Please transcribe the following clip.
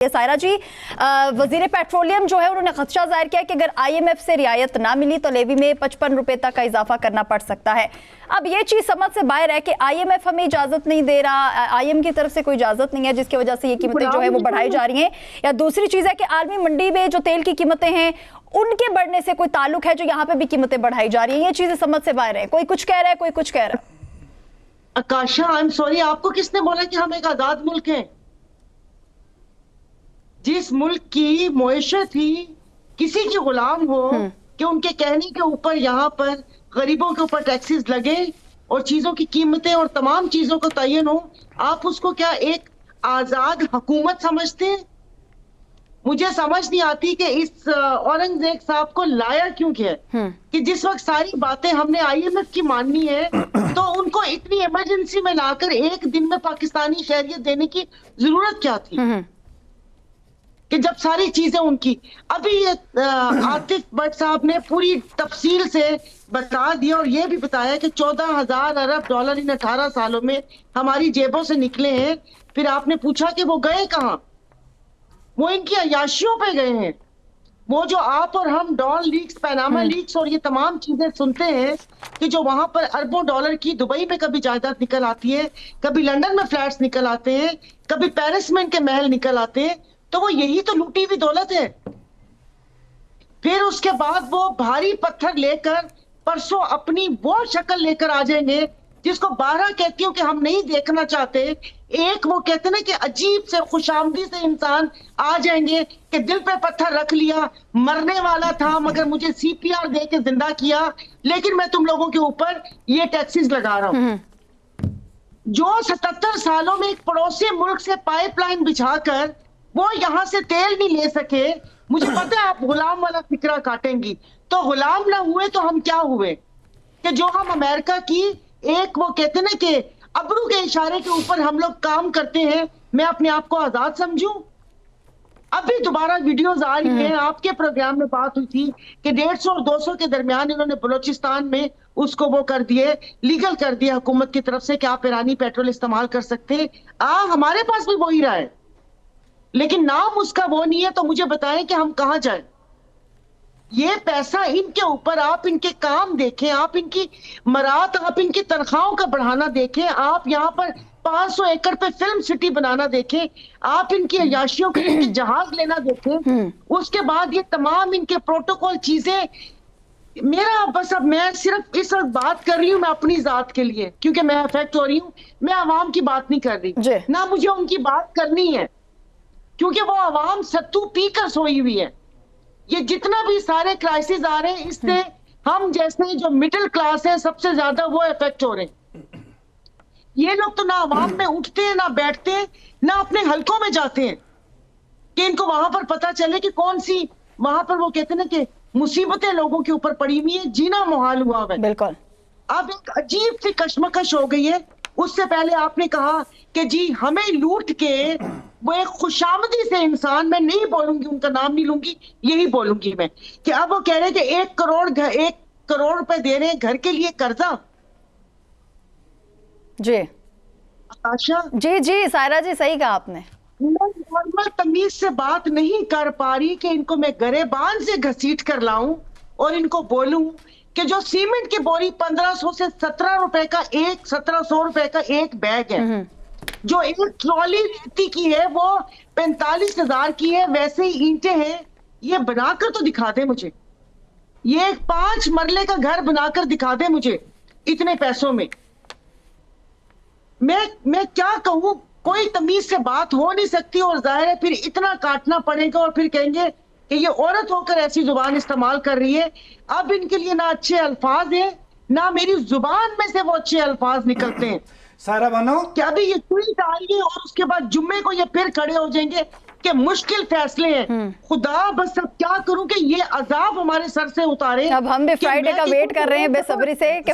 सायरा जी, वजीर पेट्रोलियम जो है उन्होंने खदशा जाहिर किया कि अगर आईएमएफ से रियायत ना मिली तो लेवी में 55 रुपए तक का इजाफा करना पड़ सकता है। अब ये चीज समझ से बाहर है कि आईएमएफ हमें इजाजत नहीं दे रहा, आईएम की तरफ से कोई इजाजत नहीं है जिसकी वजह से ये कीमतें जो है वो बढ़ाई जा रही हैं, या दूसरी चीज है कि आलमी मंडी में जो तेल की कीमतें हैं उनके बढ़ने से कोई ताल्लुक है जो यहाँ पे भी कीमतें बढ़ाई जा रही हैं। ये चीजें समझ से बाहर है, कोई कुछ कह रहा है, कोई कुछ कह रहा है। आकाशा, आई एम सॉरी, आपको किसने बोला कि हम एक आजाद मुल्क हैं? जिस मुल्क की मुआशरत ही किसी की गुलाम हो कि उनके कहने के ऊपर यहाँ पर गरीबों के ऊपर टैक्सेस लगे और चीजों की कीमतें और तमाम चीजों को तयन हो, आप उसको क्या एक आजाद हुकूमत समझते हैं? मुझे समझ नहीं आती कि इस औरंगजेब साहब को लाया क्यों किया कि जिस वक्त सारी बातें हमने आईएमएफ की माननी है तो उनको इतनी इमरजेंसी में लाकर एक दिन में पाकिस्तानी शहरियत देने की जरूरत क्या थी कि जब सारी चीजें उनकी। अभी आतिफ भट्ट साहब ने पूरी तफसील से बता दिया और ये भी बताया कि 14,000 अरब डॉलर इन 18 सालों में हमारी जेबों से निकले हैं। फिर आपने पूछा कि वो गए कहाँ? वो इनकी अयाशियों पे गए हैं। वो जो आप और हम डॉन लीक्स, पैनामा लीक्स और ये तमाम चीजें सुनते हैं कि जो वहां पर अरबों डॉलर की दुबई में कभी जायदाद निकल आती है, कभी लंदन में फ्लैट्स निकल आते हैं, कभी पेरिस में इनके महल निकल आते हैं, तो वो यही तो लूटी हुई दौलत है। फिर उसके बाद वो भारी पत्थर लेकर परसों अपनी वो शक्ल लेकर आ जाएंगे जिसको 12 कहती हूँ कि हम नहीं देखना चाहते। एक वो कहते ना कि अजीब से खुशामदी से इंसान आ जाएंगे कि दिल पे पत्थर रख लिया, मरने वाला था मगर मुझे सीपीआर दे के जिंदा किया, लेकिन मैं तुम लोगों के ऊपर ये टैक्सेस लगा रहा हूं। जो 77 सालों में एक पड़ोसी मुल्क से पाइपलाइन बिछाकर वो यहां से तेल नहीं ले सके, मुझे पता है आप गुलाम वाला फिक्रा काटेंगी, तो गुलाम ना हुए तो हम क्या हुए कि जो हम अमेरिका की एक वो कहते ना कि अबरू के इशारे के ऊपर हम लोग काम करते हैं, मैं अपने आप को आजाद समझूं? अभी दोबारा वीडियोस आ रही हैं, आपके प्रोग्राम में बात हुई थी कि 150 और 200 के दरमियान इन्होंने बलोचिस्तान में उसको वो कर दिए, लीगल कर दिया हुकूमत की तरफ से कि आप ईरानी पेट्रोल इस्तेमाल कर सकते हैं। हमारे पास भी वही रहा है, लेकिन नाम उसका वो नहीं है। तो मुझे बताएं कि हम कहां जाएं? ये पैसा इनके ऊपर, आप इनके काम देखें, आप इनकी मरात, आप इनकी तनख्वाहों का बढ़ाना देखें, आप यहाँ पर 500 एकड़ पे फिल्म सिटी बनाना देखें, आप इनकी अयाशियों के इनके जहाज लेना देखें, उसके बाद ये तमाम इनके प्रोटोकॉल चीजें। मेरा बस अब मैं सिर्फ इस वक्त बात कर रही हूँ मैं अपनी जात के लिए, क्योंकि मैं अफेक्ट हो रही हूँ, मैं आवाम की बात नहीं कर रही ना, मुझे उनकी बात करनी है क्योंकि वो आवाम सत्तू पीकर सोई हुई है। ये जितना भी सारे क्राइसिस आ रहे हैं इससे हम जैसे जो मिडिल क्लास है सबसे ज्यादा वो इफेक्ट हो रहे हैं। ये लोग तो ना आवाम में उठते हैं, ना बैठते हैं, ना अपने हलकों में जाते हैं कि इनको वहां पर पता चले कि कौन सी वहां पर वो कहते हैं ना कि मुसीबतें लोगों के ऊपर पड़ी हुई है, जीना मुहाल हुआ है। बिल्कुल। अब एक अजीब सी कशमकश हो गई है। उससे पहले आपने कहा कि जी हमें लूट के वो एक खुशामदी से इंसान, मैं नहीं बोलूंगी, उनका नाम नहीं लूंगी, यही बोलूंगी मैं कि अब वो कह रहे हैं कि 1 करोड़ रुपए दे रहे हैं घर के लिए कर्जा। जी आशा जी सायरा जी, सही कहा आपने। नॉर्मल तमीज से बात नहीं कर पा रही कि इनको मैं गरेबान से घसीट कर लाऊं और इनको बोलूं कि जो सीमेंट की बोरी 1500 से 1700 रुपए का एक 1700 रुपए का एक बैग है, जो एक ट्रॉली रेती की है वो 45,000 की है, वैसे ही ईंटें हैं। ये बनाकर तो दिखा दे मुझे, ये एक 5 मरले का घर बनाकर दिखा दे मुझे इतने पैसों में। मैं क्या कहूं, कोई तमीज से बात हो नहीं सकती और जाहिर है फिर इतना काटना पड़ेगा और फिर कहेंगे कि ये औरत होकर ऐसी जुबान इस्तेमाल कर रही है। अब इनके लिए ना अच्छे अल्फाज हैं, ना मेरी जुबान में से वो अच्छे अल्फाज निकलते हैं। सायरा बानो, क्या अभी ये ट्वीट आई है और उसके बाद जुम्मे को ये फिर खड़े हो जाएंगे कि मुश्किल फैसले हैं। खुदा बस अब क्या करूं कि ये अजाब हमारे सर से उतारे। अब हम भी फ्राइडे का वेट कर रहे हैं बेसब्री से कि